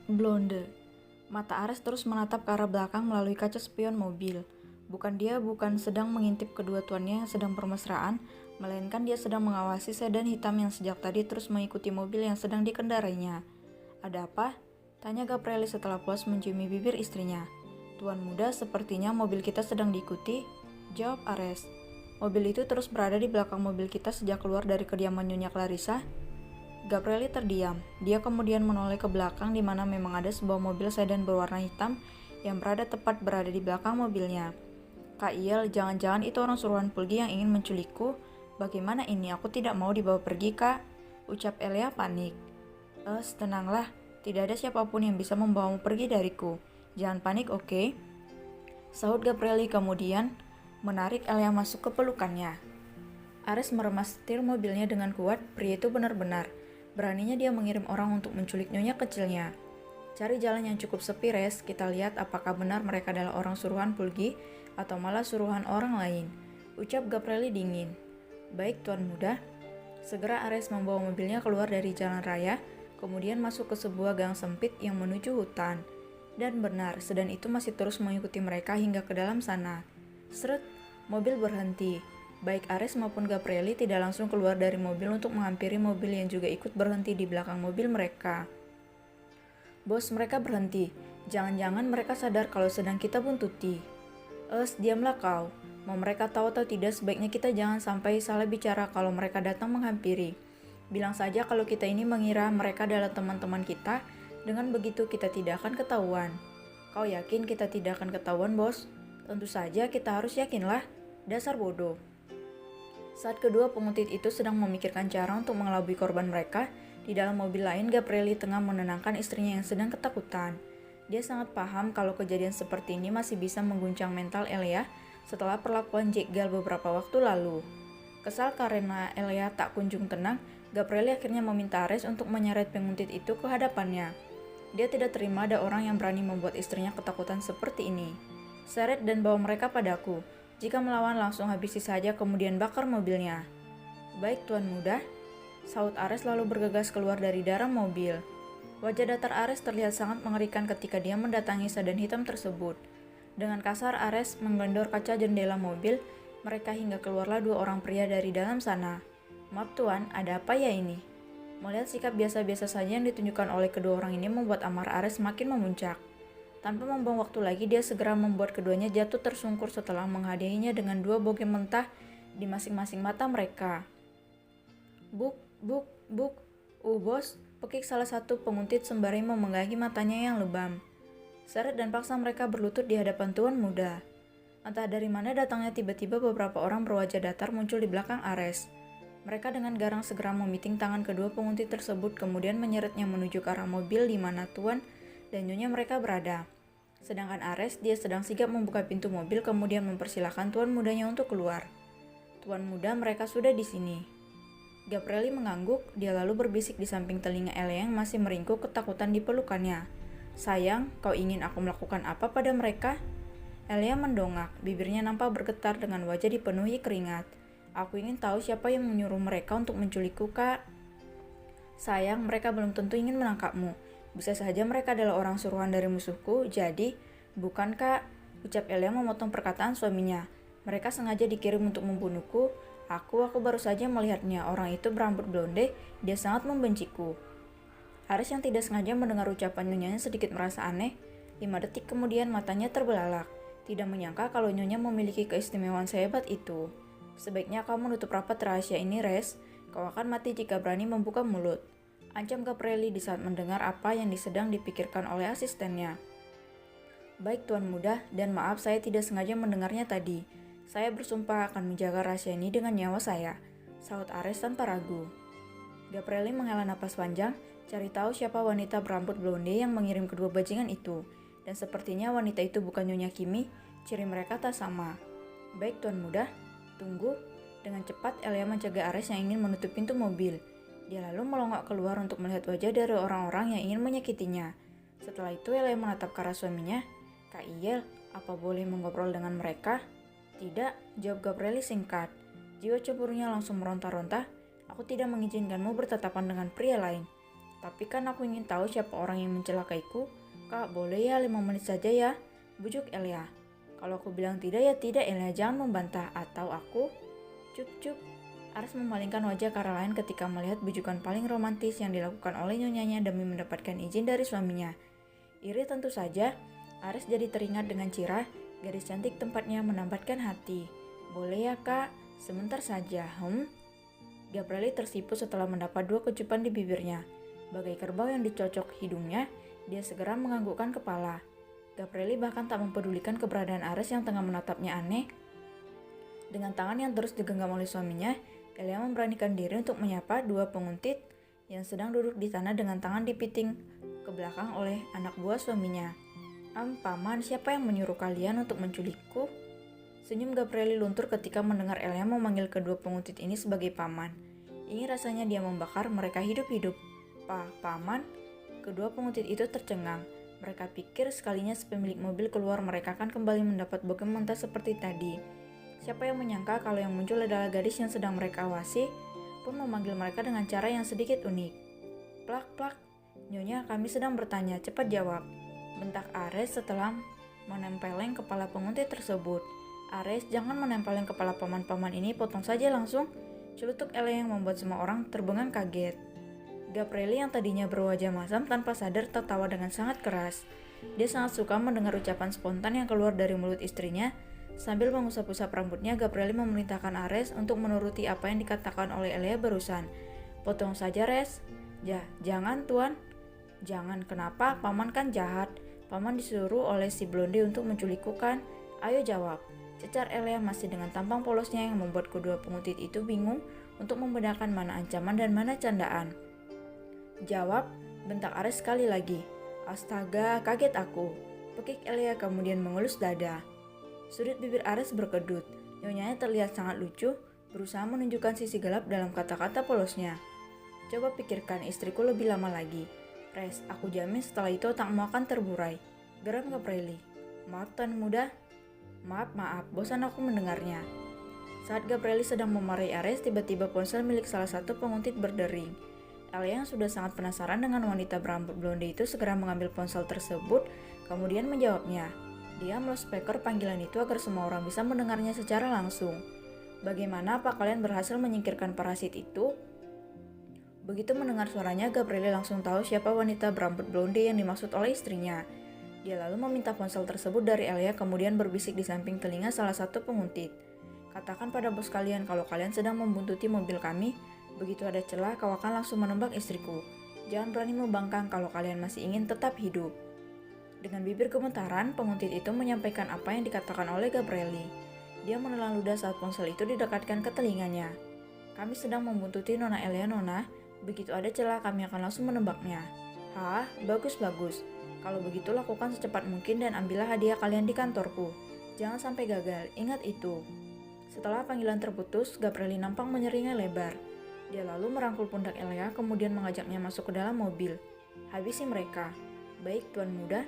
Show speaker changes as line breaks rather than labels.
Blonde. Mata Ares terus menatap ke arah belakang melalui kaca spion mobil. Bukan sedang mengintip kedua tuannya yang sedang bermesraan, melainkan dia sedang mengawasi sedan hitam yang sejak tadi terus mengikuti mobil yang sedang dikendarainya. Ada apa? Tanya Gabrieli setelah puas menciumi bibir istrinya. Tuan muda, sepertinya mobil kita sedang diikuti, jawab Ares. Mobil itu terus berada di belakang mobil kita sejak keluar dari kediaman Nyonya Clarissa. Gabrieli terdiam. Dia kemudian menoleh ke belakang di mana memang ada sebuah mobil sedan berwarna hitam yang tepat berada di belakang mobilnya. Kak Iel, jangan-jangan itu orang suruhan Pulgi yang ingin menculikku. Bagaimana ini? Aku tidak mau dibawa pergi, Kak. Ucap Elia panik. Tenanglah. Tidak ada siapapun yang bisa membawamu pergi dariku. Jangan panik, oke? Sahut Gabrieli kemudian menarik Elia masuk ke pelukannya. Ares meremas setir mobilnya dengan kuat. Pria itu benar-benar beraninya dia mengirim orang untuk menculik nyonya kecilnya. Cari jalan yang cukup sepi, Res. Kita lihat apakah benar mereka adalah orang suruhan Pulgi atau malah suruhan orang lain. Ucap Gabrieli dingin. Baik, Tuan Muda. Segera Ares membawa mobilnya keluar dari jalan raya, kemudian masuk ke sebuah gang sempit yang menuju hutan. Dan benar, sedan itu masih terus mengikuti mereka hingga ke dalam sana. Seret, mobil berhenti. Baik Ares maupun Gabrieli tidak langsung keluar dari mobil untuk menghampiri mobil yang juga ikut berhenti di belakang mobil mereka. Bos, mereka berhenti. Jangan-jangan mereka sadar kalau sedang kita buntuti. Diamlah kau. Mau mereka tahu atau tidak, sebaiknya kita jangan sampai salah bicara kalau mereka datang menghampiri. Bilang saja kalau kita ini mengira mereka adalah teman-teman kita. Dengan begitu kita tidak akan ketahuan. Kau yakin kita tidak akan ketahuan, bos? Tentu saja kita harus yakinlah. Dasar bodoh. Saat kedua penguntit itu sedang memikirkan cara untuk mengelabui korban mereka, di dalam mobil lain Gabrieli tengah menenangkan istrinya yang sedang ketakutan. Dia sangat paham kalau kejadian seperti ini masih bisa mengguncang mental Elia setelah perlakuan jegal beberapa waktu lalu. Kesal karena Elia tak kunjung tenang, Gabrieli akhirnya meminta Ares untuk menyeret penguntit itu ke hadapannya. Dia tidak terima ada orang yang berani membuat istrinya ketakutan seperti ini. Seret dan bawa mereka padaku. Jika melawan langsung habisi saja kemudian bakar mobilnya. Baik Tuan Muda, sahut Ares lalu bergegas keluar dari dalam mobil. Wajah datar Ares terlihat sangat mengerikan ketika dia mendatangi sedan hitam tersebut. Dengan kasar Ares menggendor kaca jendela mobil, mereka hingga keluarlah dua orang pria dari dalam sana. Maaf Tuan, ada apa ya ini? Melihat sikap biasa-biasa saja yang ditunjukkan oleh kedua orang ini membuat amarah Ares semakin memuncak. Tanpa membuang waktu lagi, dia segera membuat keduanya jatuh tersungkur setelah menghadiahinya dengan dua bogem mentah di masing-masing mata mereka. Buk, bos, pekik salah satu penguntit sembari memenggahi matanya yang lebam. Seret dan paksa mereka berlutut di hadapan Tuan Muda. Entah dari mana datangnya tiba-tiba beberapa orang berwajah datar muncul di belakang Ares. Mereka dengan garang segera memiting tangan kedua penguntit tersebut kemudian menyeretnya menuju ke arah mobil di mana Tuan dan nyonya mereka berada. Sedangkan Ares, dia sedang sigap membuka pintu mobil kemudian mempersilahkan tuan mudanya untuk keluar. Tuan muda, mereka sudah di sini. Gabrieli mengangguk, dia lalu berbisik di samping telinga Elia yang masih meringkuk ketakutan di pelukannya. Sayang, kau ingin aku melakukan apa pada mereka? Elia mendongak, bibirnya nampak bergetar dengan wajah dipenuhi keringat. Aku ingin tahu siapa yang menyuruh mereka untuk menculikku, Kak. Sayang, mereka belum tentu ingin menangkapmu. Bisa saja mereka adalah orang suruhan dari musuhku, jadi, bukan Kak, ucap Elia memotong perkataan suaminya. Mereka sengaja dikirim untuk membunuhku. Aku baru saja melihatnya, orang itu berambut blonde, dia sangat membenciku. Ares yang tidak sengaja mendengar ucapan nyonyanya sedikit merasa aneh. 5 detik kemudian matanya terbelalak. Tidak menyangka kalau nyonya memiliki keistimewaan sehebat itu. Sebaiknya kau menutup rapat rahasia ini, Res. Kau akan mati jika berani membuka mulut. Ancam Gabrieli di saat mendengar apa yang sedang dipikirkan oleh asistennya. Baik Tuan Muda, dan maaf saya tidak sengaja mendengarnya tadi. Saya bersumpah akan menjaga rahasia ini dengan nyawa saya, sahut Ares tanpa ragu. Gabrieli menghela napas panjang, cari tahu siapa wanita berambut blonde yang mengirim kedua bajingan itu. Dan sepertinya wanita itu bukan Nyonya Kimi, ciri mereka tak sama. Baik Tuan Muda, tunggu. Dengan cepat Elia mencegah Ares yang ingin menutup pintu mobil. Dia lalu melonggak keluar untuk melihat wajah dari orang-orang yang ingin menyakitinya. Setelah itu Elia menatap ke arah suaminya. Kak Iel, apa boleh mengobrol dengan mereka? Tidak, jawab Gabrieli singkat. Jiwa cemburunya langsung meronta-ronta. Aku tidak mengizinkanmu bertatapan dengan pria lain. Tapi kan aku ingin tahu siapa orang yang mencelakaiku. Kak, boleh ya 5 menit saja ya? Bujuk Elia. Kalau aku bilang tidak ya tidak Elia, jangan membantah. Atau aku... Cup. Ares memalingkan wajah ke arah lain ketika melihat bujukan paling romantis yang dilakukan oleh nyonyanya demi mendapatkan izin dari suaminya. Iri tentu saja, Ares jadi teringat dengan Cira, gadis cantik tempatnya menambatkan hati. Boleh ya kak, sebentar saja, Gabrieli tersipu setelah mendapat 2 kecupan di bibirnya. Bagai kerbau yang dicocok hidungnya, dia segera menganggukkan kepala. Gabrieli bahkan tak mempedulikan keberadaan Ares yang tengah menatapnya aneh. Dengan tangan yang terus digenggam oleh suaminya, Elia memberanikan diri untuk menyapa 2 penguntit yang sedang duduk di tanah dengan tangan dipiting ke belakang oleh anak buah suaminya. Paman, siapa yang menyuruh kalian untuk menculikku? Senyum Gabrieli luntur ketika mendengar Elia memanggil kedua penguntit ini sebagai paman. Ingin rasanya dia membakar mereka hidup-hidup. Paman? Kedua penguntit itu tercengang. Mereka pikir sekalinya sepemilik mobil keluar mereka akan kembali mendapat bokeh mentah seperti tadi. Siapa yang menyangka kalau yang muncul adalah gadis yang sedang mereka awasi, pun memanggil mereka dengan cara yang sedikit unik. Plak. Nyonya, kami sedang bertanya, cepat jawab. Bentak Ares setelah menempeleng kepala penguntit tersebut. Ares, jangan menempeleng kepala paman-paman ini, potong saja langsung. Celutuk Elia yang membuat semua orang terbengang kaget. Gabrieli yang tadinya berwajah masam tanpa sadar tertawa dengan sangat keras. Dia sangat suka mendengar ucapan spontan yang keluar dari mulut istrinya. Sambil mengusap-usap rambutnya, Gabrieli memerintahkan Ares untuk menuruti apa yang dikatakan oleh Elia barusan. Potong saja, Res. Jangan, Tuan. Jangan, kenapa? Paman kan jahat. Paman disuruh oleh si blonde untuk menculikku kan? Ayo jawab. Cecar Elia masih dengan tampang polosnya yang membuat kedua penguntit itu bingung untuk membedakan mana ancaman dan mana candaan. Jawab, bentak Ares sekali lagi. Astaga, kaget aku. Pekik Elia kemudian mengelus dada. Sudut bibir Ares berkedut. Nyonyanya terlihat sangat lucu, berusaha menunjukkan sisi gelap dalam kata-kata polosnya. Coba pikirkan istriku lebih lama lagi. Res, aku jamin setelah itu otakmu akan terburai. Geram Gabrieli. Maaf Tuan Muda. Maaf, bosan aku mendengarnya. Saat Gabrieli sedang memarahi Ares, tiba-tiba ponsel milik salah satu penguntit berdering. Elia yang sudah sangat penasaran dengan wanita berambut blonde itu segera mengambil ponsel tersebut, kemudian menjawabnya. Dia meloudspeaker panggilan itu agar semua orang bisa mendengarnya secara langsung. Bagaimana, apa kalian berhasil menyingkirkan parasit itu? Begitu mendengar suaranya, Gabrieli langsung tahu siapa wanita berambut blonde yang dimaksud oleh istrinya. Dia lalu meminta ponsel tersebut dari Elia, kemudian berbisik di samping telinga salah satu penguntit. Katakan pada bos kalian kalau kalian sedang membuntuti mobil kami. Begitu ada celah, kau akan langsung menembak istriku. Jangan berani membangkang kalau kalian masih ingin tetap hidup. Dengan bibir gemetaran, penguntit itu menyampaikan apa yang dikatakan oleh Gabrieli. Dia menelan ludah saat ponsel itu didekatkan ke telinganya. Kami sedang membuntuti Nona Elia, Nona. Begitu ada celah, kami akan langsung menembaknya. Hah, bagus. Kalau begitu lakukan secepat mungkin dan ambillah hadiah kalian di kantorku. Jangan sampai gagal, ingat itu. Setelah panggilan terputus, Gabrieli nampak menyeringai lebar. Dia lalu merangkul pundak Elia, kemudian mengajaknya masuk ke dalam mobil. Habisi mereka. Baik, Tuan Muda.